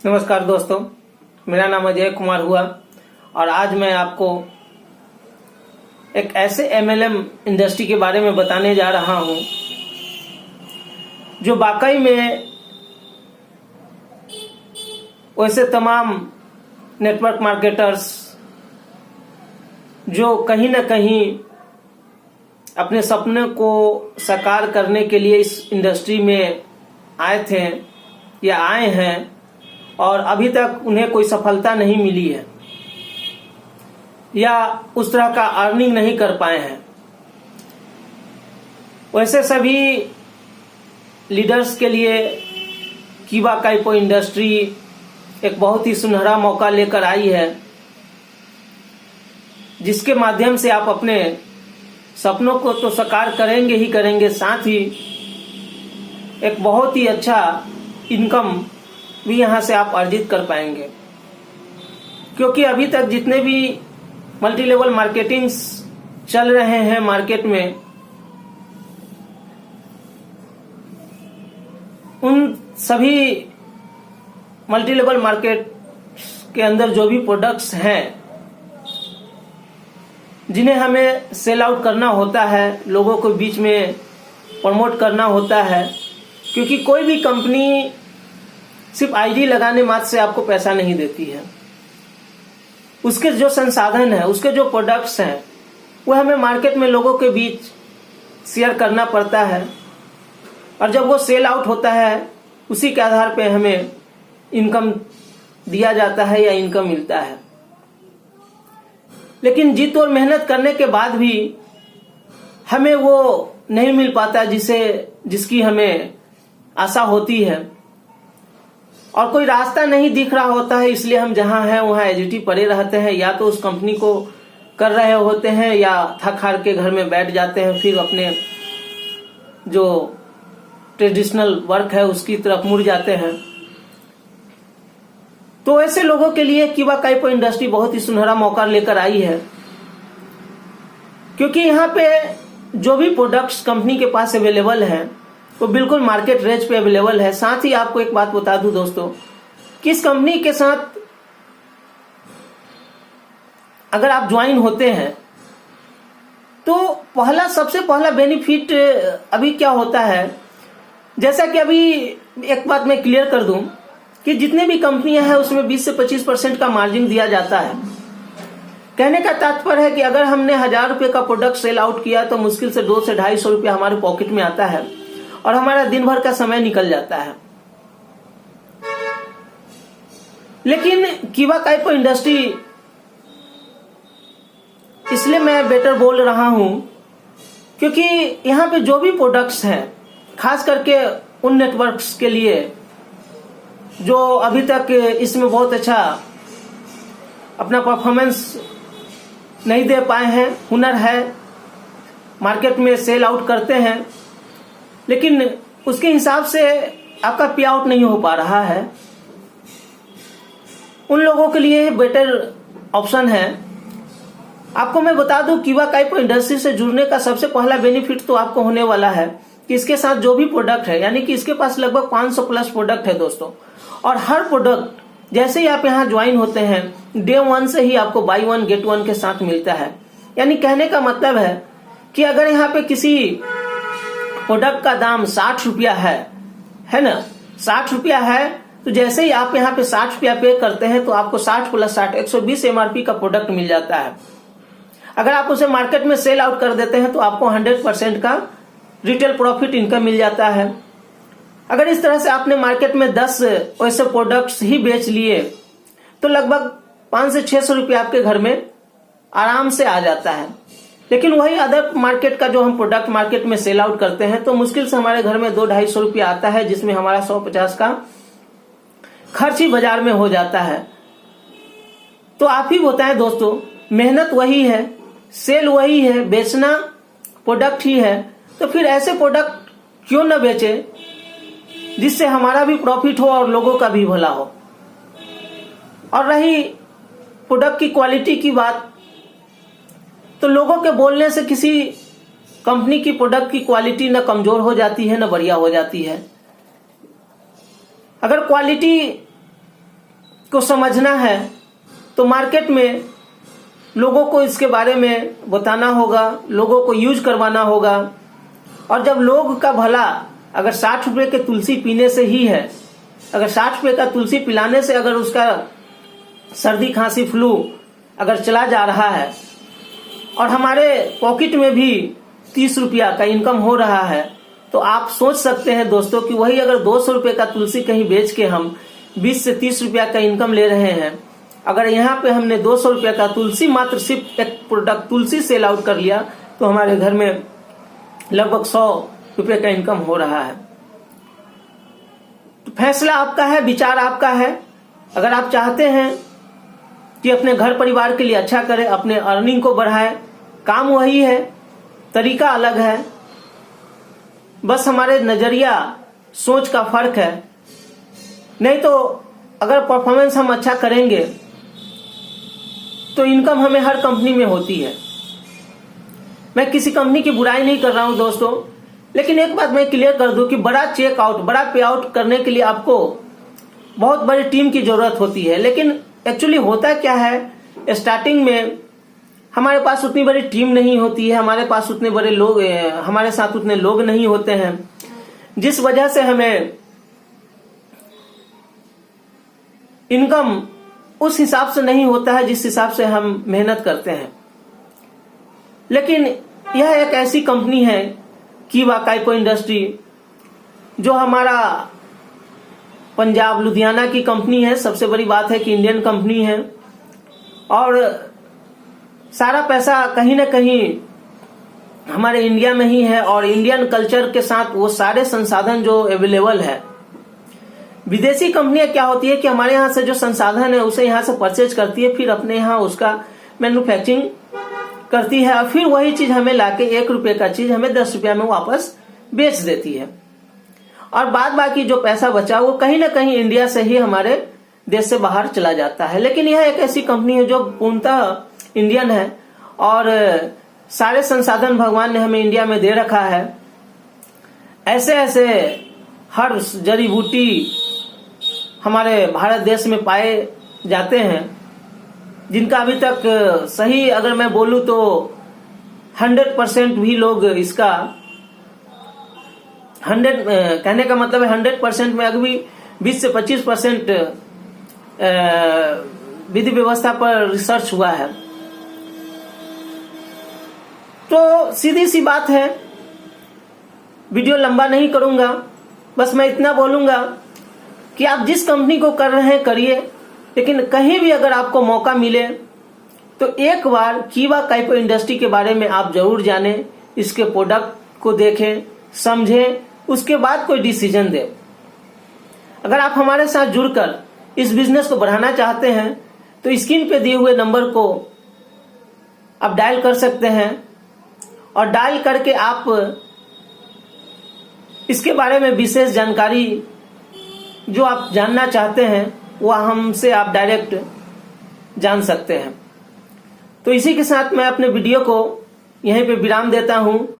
नमस्कार दोस्तों, मेरा नाम अजय कुमार हुआ और आज मैं आपको एक ऐसे एमएलएम इंडस्ट्री के बारे में बताने जा रहा हूं जो वाकई में वैसे तमाम नेटवर्क मार्केटर्स जो कहीं ना कहीं अपने सपने को साकार करने के लिए इस इंडस्ट्री में आए थे या आए हैं और अभी तक उन्हें कोई सफलता नहीं मिली है या उस तरह का अर्निंग नहीं कर पाए हैं, वैसे सभी लीडर्स के लिए कीवा काइपो इंडस्ट्री एक बहुत ही सुनहरा मौका लेकर आई है, जिसके माध्यम से आप अपने सपनों को तो साकार करेंगे ही करेंगे, साथ ही एक बहुत ही अच्छा इनकम भी यहाँ से आप अर्जित कर पाएंगे। क्योंकि अभी तक जितने भी मल्टी लेवल मार्केटिंग चल रहे हैं मार्केट में, उन सभी मल्टी लेवल मार्केट के अंदर जो भी प्रोडक्ट्स हैं जिन्हें हमें सेल आउट करना होता है, लोगों को बीच में प्रमोट करना होता है, क्योंकि कोई भी कंपनी सिर्फ आईडी लगाने मात्र से आपको पैसा नहीं देती है। उसके जो संसाधन है, उसके जो प्रोडक्ट्स हैं, वो हमें मार्केट में लोगों के बीच शेयर करना पड़ता है और जब वो सेल आउट होता है उसी के आधार पे हमें इनकम दिया जाता है या इनकम मिलता है। लेकिन जीत और मेहनत करने के बाद भी हमें वो नहीं मिल पाता जिसकी हमें आशा होती है, और कोई रास्ता नहीं दिख रहा होता है, इसलिए हम जहां हैं वहां एजिटी पड़े रहते हैं, या तो उस कंपनी को कर रहे होते हैं या थक हार के घर में बैठ जाते हैं, फिर अपने जो ट्रेडिशनल वर्क है उसकी तरफ मुड़ जाते हैं। तो ऐसे लोगों के लिए कीवा काइपो इंडस्ट्री बहुत ही सुनहरा मौका लेकर आई है, क्योंकि यहाँ पे जो भी प्रोडक्ट्स कंपनी के पास अवेलेबल है वो बिल्कुल मार्केट रेट पे अवेलेबल है। साथ ही आपको एक बात बता दूं दोस्तों, कि इस कंपनी के साथ अगर आप ज्वाइन होते हैं तो सबसे पहला बेनिफिट अभी क्या होता है, जैसा कि अभी एक बात मैं क्लियर कर दूं कि जितने भी कंपनियां हैं उसमें 20 से 25% का मार्जिन दिया जाता है। कहने का तात्पर्य है कि अगर हमने 1000 रुपए का प्रोडक्ट सेल आउट किया तो मुश्किल से 200 से 250 रुपया हमारे पॉकेट में आता है और हमारा दिन भर का समय निकल जाता है। लेकिन कीवा काइपो इंडस्ट्री, इसलिए मैं बेटर बोल रहा हूं क्योंकि यहां पे जो भी प्रोडक्ट्स हैं, खास करके उन नेटवर्क्स के लिए जो अभी तक इसमें बहुत अच्छा अपना परफॉर्मेंस नहीं दे पाए हैं, हुनर है, मार्केट में सेल आउट करते हैं लेकिन उसके हिसाब से आपका पे आउट नहीं हो पा रहा है, उन लोगों के लिए बेटर ऑप्शन है। आपको मैं बता दूं, कीवा काइपो इंडस्ट्री से जुड़ने का सबसे पहला बेनिफिट तो आपको होने वाला है कि इसके साथ जो भी प्रोडक्ट है, यानी कि इसके पास लगभग 500 प्लस प्रोडक्ट है दोस्तों, और हर प्रोडक्ट जैसे ही आप यहाँ ज्वाइन होते हैं डे 1 से ही आपको बाई 1 गेट 1 के साथ मिलता है। यानी कहने का मतलब है कि अगर यहाँ पे किसी प्रोडक्ट का दाम 60 रुपया है ना, 60 रुपया है, तो जैसे ही आप यहाँ पे 60 रुपया पे करते हैं तो आपको 60 प्लस 60 120 एमआरपी का प्रोडक्ट मिल जाता है। अगर आप उसे मार्केट में सेल आउट कर देते हैं तो आपको 100% का रिटेल प्रॉफिट इनकम मिल जाता है। अगर इस तरह से आपने मार्केट में 10 वैसे प्रोडक्ट्स ही बेच लिए तो लगभग 500 से 600 रुपया आपके घर में आराम से आ जाता है। लेकिन वही अदर मार्केट का जो हम प्रोडक्ट मार्केट में सेल आउट करते हैं तो मुश्किल से हमारे घर में 200-250 रुपया आता है, जिसमें हमारा 150 का खर्च ही बाजार में हो जाता है। तो आप ही बताएं दोस्तों, मेहनत वही है, सेल वही है, बेचना प्रोडक्ट ही है, तो फिर ऐसे प्रोडक्ट क्यों न बेचे जिससे हमारा भी प्रॉफिट हो और लोगों का भी भला हो। और रही प्रोडक्ट की क्वालिटी की बात, तो लोगों के बोलने से किसी कंपनी की प्रोडक्ट की क्वालिटी न कमजोर हो जाती है न बढ़िया हो जाती है। अगर क्वालिटी को समझना है तो मार्केट में लोगों को इसके बारे में बताना होगा, लोगों को यूज करवाना होगा। और जब लोग का भला अगर 60 रुपए के तुलसी पीने से ही है, अगर 60 रुपए का तुलसी पिलाने से अगर उसका सर्दी खांसी फ्लू अगर चला जा रहा है और हमारे पॉकेट में भी 30 रुपया का इनकम हो रहा है, तो आप सोच सकते हैं दोस्तों कि वही अगर 200 रुपए का तुलसी कहीं बेच के हम 20 से 30 रुपया का इनकम ले रहे हैं, अगर यहाँ पे हमने 200 रुपया का तुलसी मात्र सिर्फ एक प्रोडक्ट तुलसी सेल आउट कर लिया तो हमारे घर में लगभग 100 रुपये का इनकम हो रहा है। तो फैसला आपका है, विचार आपका है। अगर आप चाहते हैं कि अपने घर परिवार के लिए अच्छा करें, अपने अर्निंग को बढ़ाएं, काम वही है, तरीका अलग है, बस हमारे नजरिया सोच का फर्क है। नहीं तो अगर परफॉर्मेंस हम अच्छा करेंगे तो इनकम हमें हर कंपनी में होती है। मैं किसी कंपनी की बुराई नहीं कर रहा हूं दोस्तों, लेकिन एक बात मैं क्लियर कर दूं कि बड़ा चेक आउट, बड़ा पे आउट करने के लिए आपको बहुत बड़ी टीम की जरूरत होती है। लेकिन एक्चुअली होता क्या है, स्टार्टिंग में हमारे पास उतनी बड़ी टीम नहीं होती है, हमारे पास उतने बड़े लोग, हमारे साथ उतने लोग नहीं होते हैं, जिस वजह से हमें इनकम उस हिसाब से नहीं होता है जिस हिसाब से हम मेहनत करते हैं। लेकिन यह एक ऐसी कंपनी है कीवा काइपो इंडस्ट्री, जो हमारा पंजाब लुधियाना की कंपनी है। सबसे बड़ी बात है कि इंडियन कंपनी है और सारा पैसा कहीं ना कहीं हमारे इंडिया में ही है और इंडियन कल्चर के साथ वो सारे संसाधन जो अवेलेबल है। विदेशी कंपनियां क्या होती है कि हमारे यहाँ से जो संसाधन है उसे यहाँ से परचेज करती है, फिर अपने यहाँ उसका मैन्युफैक्चरिंग करती है और फिर वही चीज हमें लाके 1 रुपए का चीज हमें 10 रुपया में वापस बेच देती है। और बाद बाकी जो पैसा बचा वो कहीं ना कहीं इंडिया से ही हमारे देश से बाहर चला जाता है। लेकिन यह एक ऐसी कंपनी है जो पूर्णतः इंडियन है और सारे संसाधन भगवान ने हमें इंडिया में दे रखा है। ऐसे ऐसे हर जड़ी बूटी हमारे भारत देश में पाए जाते हैं जिनका अभी तक सही अगर मैं बोलूं तो 100% भी लोग इसका 100 कहने का मतलब है 100% में अभी 20 से 25% विधि व्यवस्था पर रिसर्च हुआ है। तो सीधी सी बात है, वीडियो लंबा नहीं करूंगा, बस मैं इतना बोलूंगा कि आप जिस कंपनी को कर रहे हैं करिए, लेकिन कहीं भी अगर आपको मौका मिले तो एक बार कीवा काइपो इंडस्ट्री के बारे में आप जरूर जानें, इसके प्रोडक्ट को देखें, समझें, उसके बाद कोई डिसीजन दें। अगर आप हमारे साथ जुड़कर इस बिजनेस को बढ़ाना चाहते हैं तो स्क्रीन पे दिए हुए नंबर को आप डायल कर सकते हैं और डायल करके आप इसके बारे में विशेष जानकारी जो आप जानना चाहते हैं वह हमसे आप डायरेक्ट जान सकते हैं। तो इसी के साथ मैं अपने वीडियो को यहीं पे विराम देता हूं।